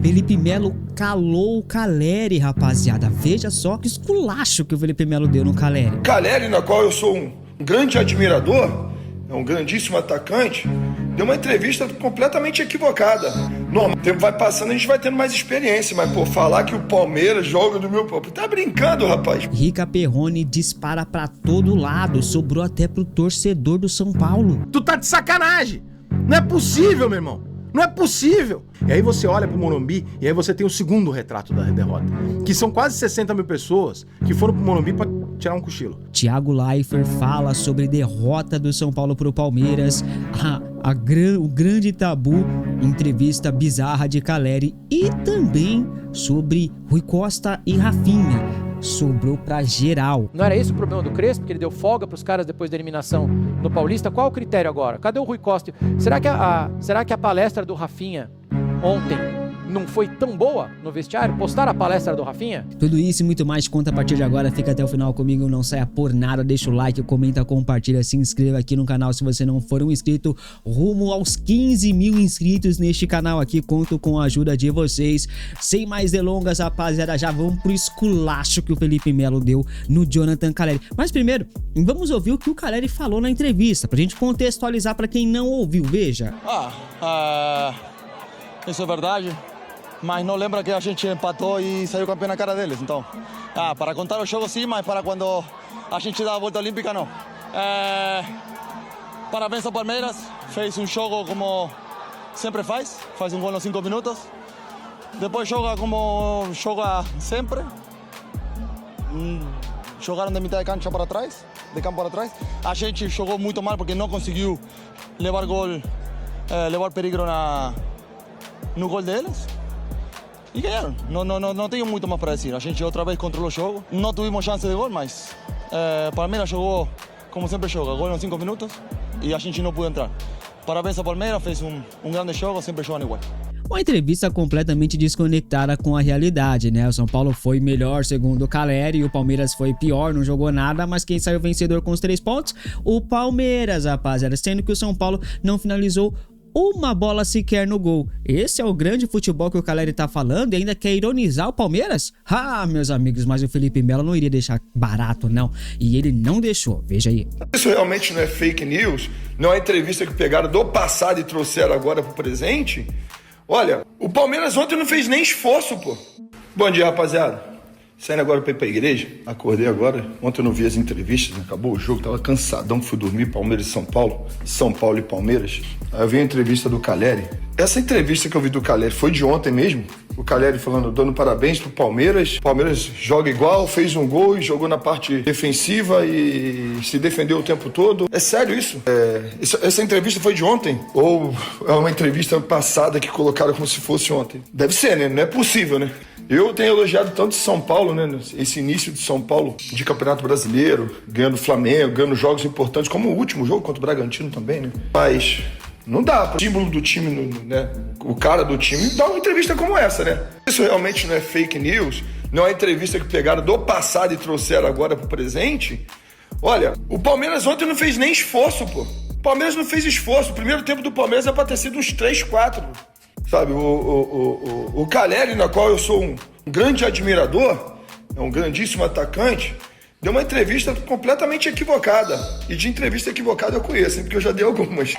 Felipe Melo calou o Calleri, rapaziada. Veja só que esculacho que o Felipe Melo deu no Calleri. Calleri, na qual eu sou um grande admirador, é um grandíssimo atacante, deu uma entrevista completamente equivocada. Normal, o tempo vai passando, a gente vai tendo mais experiência, mas, pô, falar que o Palmeiras joga do meu... Tá brincando, rapaz. Rica Perrone dispara pra todo lado, sobrou até pro torcedor do São Paulo. Tu tá de sacanagem! Não é possível, meu irmão! Não é possível! E aí você olha pro Morumbi e aí você tem o segundo retrato da derrota. Que são quase 60 mil pessoas que foram pro Morumbi pra tirar um cochilo. Thiago Leifert fala sobre derrota do São Paulo pro Palmeiras, o grande tabu, entrevista bizarra de Calleri e também sobre Rui Costa e Rafinha. Sobrou pra geral. Não era esse o problema do Crespo, que ele deu folga pros caras depois da eliminação no Paulista? Qual o critério agora? Cadê o Rui Costa? Será que a palestra do Rafinha ontem não foi tão boa no vestiário? Postaram a palestra do Rafinha? Tudo isso e muito mais conta a partir de agora. Fica até o final comigo, não saia por nada. Deixa o like, comenta, compartilha, se inscreva aqui no canal se você não for um inscrito. Rumo aos 15 mil inscritos neste canal aqui. Conto com a ajuda de vocês. Sem mais delongas, rapaziada, já vamos pro esculacho que o Felipe Melo deu no Jonathan Calleri. Mas primeiro, vamos ouvir o que o Calleri falou na entrevista, pra gente contextualizar pra quem não ouviu. Veja. Isso é verdade. Mas não lembra que a gente empatou e saiu campeão na cara deles, então... para contar o jogo sim, mas para quando a gente dá a volta olímpica não. Parabéns ao Palmeiras, fez um jogo como sempre faz um gol nos 5 minutos. Depois joga como joga sempre. Jogaram de metade de cancha para trás, de campo para trás. A gente jogou muito mal porque não conseguiu levar gol, levar perigo no gol deles. E ganharam. Não tenho muito mais para dizer. A gente outra vez controlou o jogo. Não tivemos chance de gol, mas Palmeiras jogou como sempre joga. Gol nos 5 minutos e a gente não pôde entrar. Parabéns ao Palmeiras, fez um grande jogo, sempre jogando igual. Uma entrevista completamente desconectada com a realidade, né? O São Paulo foi melhor segundo o Calleri e o Palmeiras foi pior, não jogou nada, mas quem saiu vencedor com os 3 pontos? O Palmeiras, rapaziada. Sendo que o São Paulo não finalizou uma bola sequer no gol. Esse é o grande futebol que o Calleri tá falando e ainda quer ironizar o Palmeiras? Meus amigos, mas o Felipe Melo não iria deixar barato, não. E ele não deixou, veja aí. Isso realmente não é fake news, não é entrevista que pegaram do passado e trouxeram agora pro presente. Olha, o Palmeiras ontem não fez nem esforço, pô. Bom dia, rapaziada. Saindo agora pra ir pra igreja, acordei agora, ontem eu não vi as entrevistas, acabou o jogo, tava cansadão, fui dormir, Palmeiras e São Paulo e Palmeiras. Aí eu vi a entrevista do Calleri. Essa entrevista que eu vi do Calleri foi de ontem mesmo, o Calleri falando, dando parabéns pro Palmeiras. O Palmeiras joga igual, fez um gol e jogou na parte defensiva e se defendeu o tempo todo. É sério isso? Essa entrevista foi de ontem? Ou é uma entrevista passada que colocaram como se fosse ontem? Deve ser, né? Não é possível, né? Eu tenho elogiado tanto São Paulo, né? Esse início de São Paulo de Campeonato Brasileiro, ganhando Flamengo, ganhando jogos importantes, como o último jogo contra o Bragantino também, né? Mas não dá para o símbolo do time, né? O cara do time dar uma entrevista como essa, né? Isso realmente não é fake news, não é entrevista que pegaram do passado e trouxeram agora pro presente. Olha, o Palmeiras ontem não fez nem esforço, pô. O Palmeiras não fez esforço. O primeiro tempo do Palmeiras é pra ter sido uns 3, 4. Sabe, o Calleri, na qual eu sou um grande admirador, é um grandíssimo atacante, deu uma entrevista completamente equivocada. E de entrevista equivocada eu conheço, hein, porque eu já dei algumas.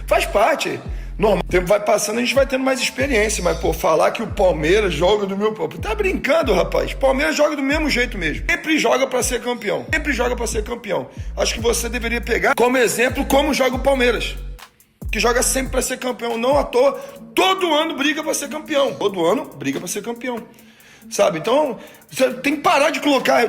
Faz parte. Normal, o tempo vai passando, a gente vai tendo mais experiência, mas, pô, falar que o Palmeiras joga do meu... Tá brincando, rapaz. Palmeiras joga do mesmo jeito mesmo. Sempre joga pra ser campeão. Acho que você deveria pegar como exemplo como joga o Palmeiras, que joga sempre pra ser campeão, não à toa, todo ano briga pra ser campeão, sabe? Então, você tem que parar de colocar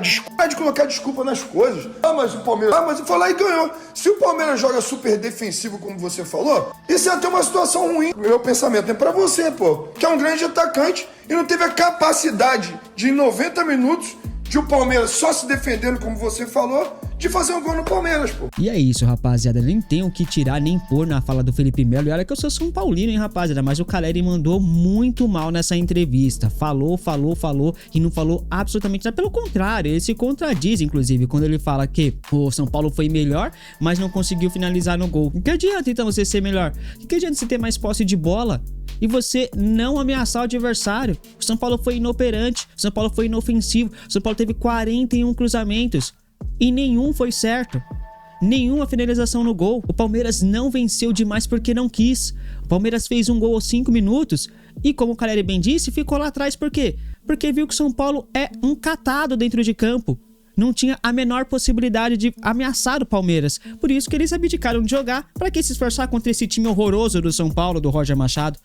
desculpa nas coisas. Mas o Palmeiras, mas foi lá e ganhou. Se o Palmeiras joga super defensivo, como você falou, isso ia ter uma situação ruim. Meu pensamento é pra você, pô, que é um grande atacante e não teve a capacidade de, em 90 minutos, de o Palmeiras só se defendendo, como você falou, de fazer um gol no Palmeiras, pô. E é isso, rapaziada. Nem tem o que tirar nem pôr na fala do Felipe Melo. E olha que eu sou São Paulino, hein, rapaziada. Mas o Calleri mandou muito mal nessa entrevista. Falou e não falou absolutamente nada. Pelo contrário, ele se contradiz, inclusive, quando ele fala que o São Paulo foi melhor, mas não conseguiu finalizar no gol. Que adianta, então, você ser melhor? Que adianta você ter mais posse de bola? e você não ameaçar o adversário. O São Paulo foi inoperante, o São Paulo foi inofensivo, o São Paulo teve 41 cruzamentos e nenhum foi certo. Nenhuma finalização no gol. O Palmeiras não venceu demais porque não quis. O Palmeiras fez um gol aos 5 minutos e, como o Caleri bem disse, ficou lá atrás. Por quê? Porque viu que o São Paulo é um catado dentro de campo. Não tinha a menor possibilidade de ameaçar o Palmeiras. Por isso que eles abdicaram de jogar. Pra que se esforçar contra esse time horroroso do São Paulo, do Roger Machado?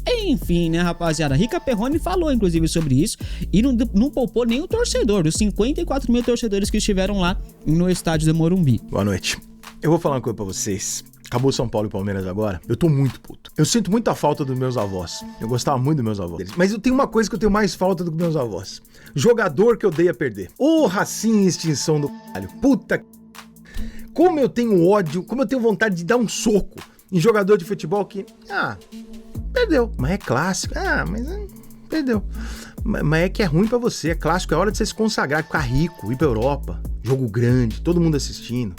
Enfim, né, rapaziada? Rica Perrone falou, inclusive, sobre isso. E não poupou nem o torcedor, dos 54 mil torcedores que estiveram lá no estádio do Morumbi. Boa noite. Eu vou falar uma coisa pra vocês. Acabou São Paulo e Palmeiras agora. Eu tô muito puto. Eu sinto muita falta dos meus avós. Eu gostava muito dos meus avós. Mas eu tenho uma coisa que eu tenho mais falta do que meus avós. Jogador que eu odeio a perder. Ô, Racing em extinção do caralho. Puta. Como eu tenho ódio, como eu tenho vontade de dar um soco em jogador de futebol que... perdeu. Mas é clássico. Perdeu. Mas é que é ruim pra você. É clássico. É hora de você se consagrar, ficar rico, ir pra Europa. Jogo grande, todo mundo assistindo.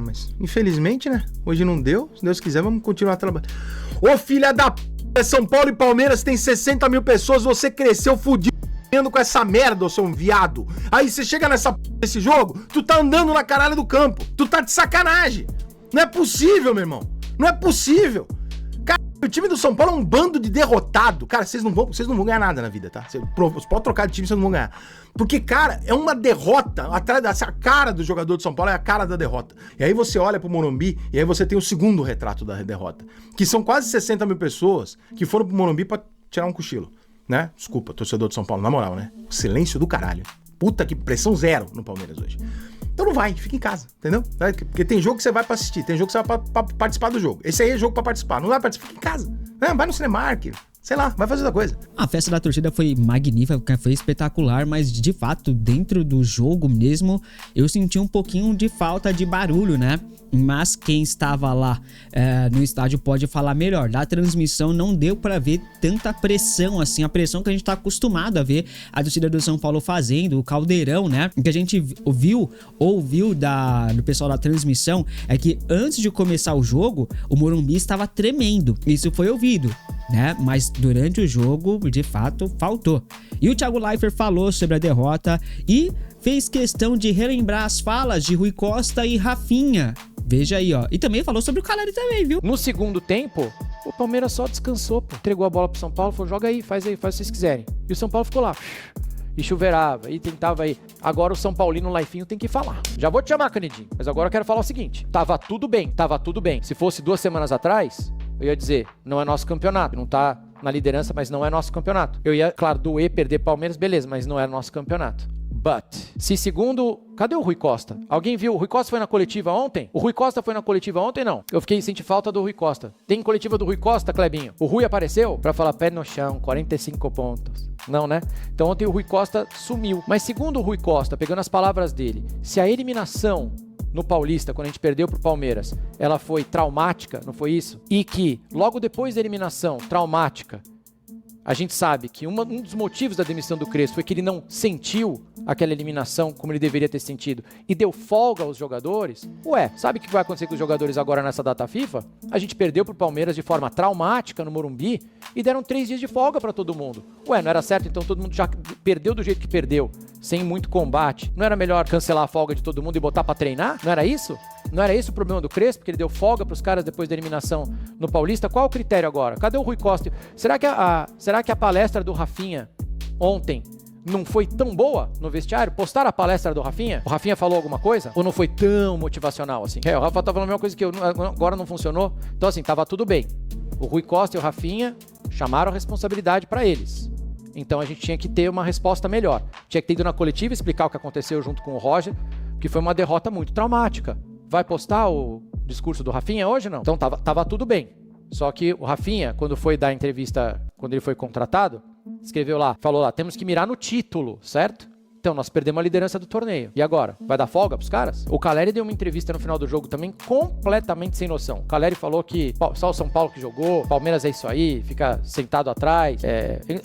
Mas infelizmente, né? Hoje não deu. Se Deus quiser, vamos continuar trabalhando. Ô, filha da p... São Paulo e Palmeiras tem 60 mil pessoas. Você cresceu fudido com essa merda, ô seu viado. Aí você chega nessa p... desse jogo, tu tá andando na caralho do campo. Tu tá de sacanagem. Não é possível, meu irmão. Não é possível. Cara, o time do São Paulo é um bando de derrotado. Cara, vocês não vão ganhar nada na vida, tá? Vocês podem trocar de time, vocês não vão ganhar. Porque, cara, é uma derrota. Atrás dessa cara do jogador de São Paulo é a cara da derrota. E aí você olha pro Morumbi e aí você tem o segundo retrato da derrota. Que são quase 60 mil pessoas que foram pro Morumbi pra tirar um cochilo, né? Desculpa, torcedor de São Paulo, na moral, né? Silêncio do caralho. Puta que pressão zero no Palmeiras hoje. Então não vai, fica em casa, entendeu? Porque tem jogo que você vai pra assistir, tem jogo que você vai pra participar do jogo. Esse aí é jogo pra participar. Não vai participar, fica em casa. Vai no Cinemark, sei lá, vai fazer outra coisa. A festa da torcida foi magnífica, foi espetacular, mas de fato, dentro do jogo mesmo, eu senti um pouquinho de falta de barulho, né? Mas quem estava lá no estádio pode falar melhor. Da transmissão não deu pra ver tanta pressão assim, a pressão que a gente tá acostumado a ver a torcida do São Paulo fazendo, o caldeirão, né? O que a gente ouviu do pessoal da transmissão é que antes de começar o jogo, o Morumbi estava tremendo. Isso foi ouvido, né? Mas durante o jogo, de fato, faltou. E o Thiago Leifert falou sobre a derrota e fez questão de relembrar as falas de Rui Costa e Rafinha. Veja aí, ó. E também falou sobre o Caleri também, viu? No segundo tempo, o Palmeiras só descansou, pô. Entregou a bola pro São Paulo, falou, joga aí, faz o que vocês quiserem. E o São Paulo ficou lá. E chuveirava, e tentava aí. Agora o São Paulino Laifinho tem que falar. Já vou te chamar, Canedinho. Mas agora eu quero falar o seguinte. Tava tudo bem. Se fosse 2 semanas atrás, eu ia dizer, não é nosso campeonato. Não tá na liderança, mas não é nosso campeonato. Eu ia, claro, doer, perder Palmeiras, beleza, mas não é nosso campeonato. Se segundo... Cadê o Rui Costa? Alguém viu? O Rui Costa foi na coletiva ontem? O Rui Costa foi na coletiva ontem, não? Eu senti falta do Rui Costa. Tem coletiva do Rui Costa, Clebinho? O Rui apareceu pra falar pé no chão, 45 pontos. Não, né? Então ontem o Rui Costa sumiu. Mas segundo o Rui Costa, pegando as palavras dele, se a eliminação no Paulista, quando a gente perdeu pro Palmeiras, ela foi traumática, não foi isso? E que logo depois da eliminação traumática, a gente sabe que um dos motivos da demissão do Crespo foi que ele não sentiu aquela eliminação como ele deveria ter sentido e deu folga aos jogadores. Sabe o que vai acontecer com os jogadores agora nessa data FIFA? A gente perdeu pro Palmeiras de forma traumática no Morumbi e deram 3 dias de folga pra todo mundo. Não era certo? Então todo mundo já perdeu do jeito que perdeu, sem muito combate. Não era melhor cancelar a folga de todo mundo e botar pra treinar? Não era isso? Não era esse o problema do Crespo, porque ele deu folga pros caras depois da eliminação no Paulista? Qual o critério agora? Cadê o Rui Costa? Será que a palestra do Rafinha ontem não foi tão boa no vestiário? Postaram a palestra do Rafinha? O Rafinha falou alguma coisa? Ou não foi tão motivacional assim? O Rafa tá falando a mesma coisa que eu, agora não funcionou. Então assim, tava tudo bem. O Rui Costa e o Rafinha chamaram a responsabilidade pra eles. Então a gente tinha que ter uma resposta melhor. Tinha que ter ido na coletiva explicar o que aconteceu junto com o Roger, que foi uma derrota muito traumática. Vai postar o discurso do Rafinha hoje, não? Então tava tudo bem. Só que o Rafinha, quando foi dar entrevista, quando ele foi contratado, falou lá, temos que mirar no título, certo? Então, nós perdemos a liderança do torneio. E agora? Vai dar folga pros caras? O Caleri deu uma entrevista no final do jogo também completamente sem noção. O Caleri falou que só o São Paulo que jogou, Palmeiras é isso aí, fica sentado atrás.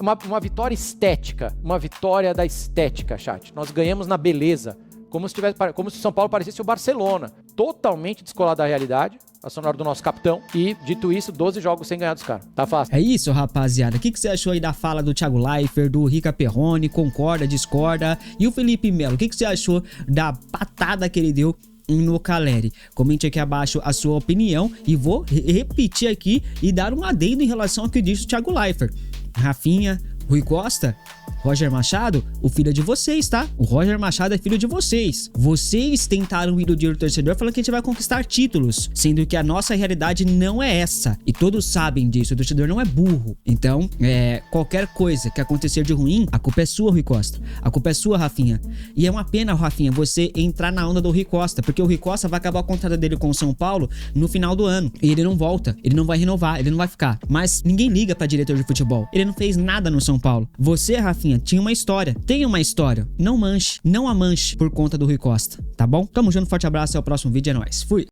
Uma vitória estética, uma vitória da estética, chat. Nós ganhamos na beleza. como se o São Paulo parecesse o Barcelona, totalmente descolado da realidade, a sonora do nosso capitão, e dito isso, 12 jogos sem ganhar dos caras. Tá fácil. É isso, rapaziada. O que você achou aí da fala do Thiago Leifert, do Rica Perrone? Concorda, discorda? E o Felipe Melo, o que você achou da patada que ele deu no Caleri? Comente aqui abaixo a sua opinião e vou repetir aqui e dar um adendo em relação ao que disse o Thiago Leifert. Rafinha, Rui Costa, Roger Machado, o filho é de vocês, tá? O Roger Machado é filho de vocês. Vocês tentaram iludir o torcedor falando que a gente vai conquistar títulos, sendo que a nossa realidade não é essa. E todos sabem disso, o torcedor não é burro. Então, qualquer coisa que acontecer de ruim, a culpa é sua, Rui Costa. A culpa é sua, Rafinha. E é uma pena, Rafinha, você entrar na onda do Rui Costa, porque o Rui Costa vai acabar a contrato dele com o São Paulo no final do ano. E ele não volta, ele não vai renovar, ele não vai ficar. Mas ninguém liga pra diretor de futebol. Ele não fez nada no São Paulo. Você, Rafinha, tinha uma história. Tem uma história. Não manche, não a manche por conta do Rui Costa, tá bom? Tamo junto, forte abraço, até o próximo vídeo, é nóis. Fui!